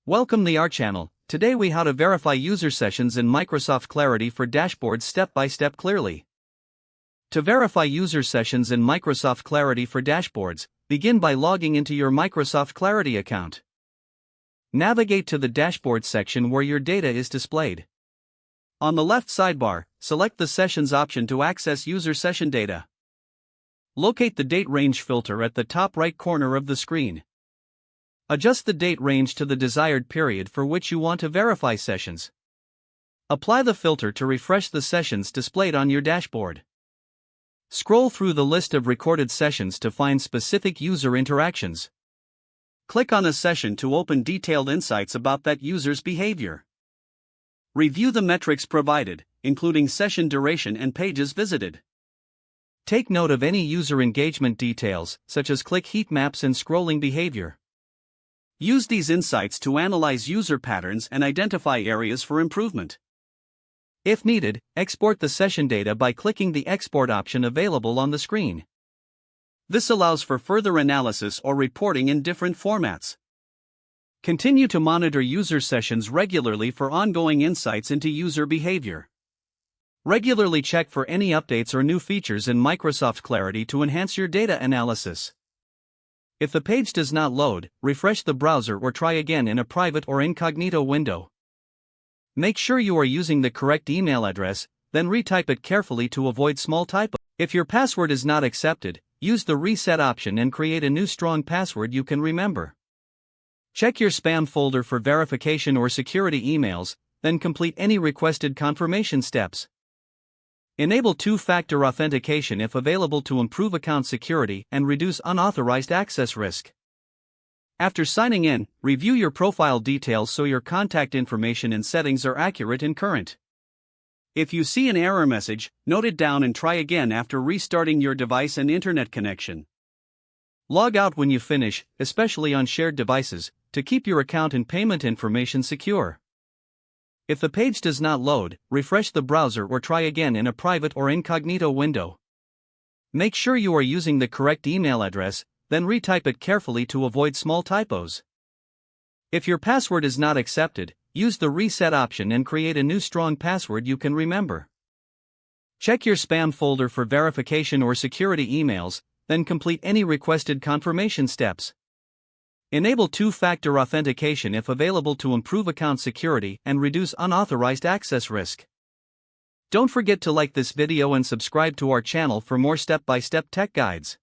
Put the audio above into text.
Welcome to our channel. Today we how to verify user sessions in Microsoft Clarity for dashboards step by step clearly. To verify user sessions in Microsoft Clarity for dashboards, begin by logging into your Microsoft Clarity account. Navigate to the dashboard section where your data is displayed. On the left sidebar, select the Sessions option to access user session data. Locate the date range filter at the top right corner of the screen. Adjust the date range to the desired period for which you want to verify sessions. Apply the filter to refresh the sessions displayed on your dashboard. Scroll through the list of recorded sessions to find specific user interactions. Click on a session to open detailed insights about that user's behavior. Review the metrics provided, including session duration and pages visited. Take note of any user engagement details, such as click heat maps and scrolling behavior. Use these insights to analyze user patterns and identify areas for improvement. If needed, export the session data by clicking the Export option available on the screen. This allows for further analysis or reporting in different formats. Continue to monitor user sessions regularly for ongoing insights into user behavior. Regularly check for any updates or new features in Microsoft Clarity to enhance your data analysis. If the page does not load, refresh the browser or try again in a private or incognito window. Make sure you are using the correct email address, then retype it carefully to avoid small typos. If your password is not accepted, use the Reset option and create a new strong password you can remember. Check your spam folder for verification or security emails, then complete any requested confirmation steps. Enable two-factor authentication if available to improve account security and reduce unauthorized access risk. After signing in, review your profile details so your contact information and settings are accurate and current. If you see an error message, note it down and try again after restarting your device and internet connection. Log out when you finish, especially on shared devices, to keep your account and payment information secure. If the page does not load, refresh the browser or try again in a private or incognito window. Make sure you are using the correct email address, then retype it carefully to avoid small typos. If your password is not accepted, use the Reset option and create a new strong password you can remember. Check your spam folder for verification or security emails, then complete any requested confirmation steps. Enable two-factor authentication if available to improve account security and reduce unauthorized access risk. Don't forget to like this video and subscribe to our channel for more step-by-step tech guides.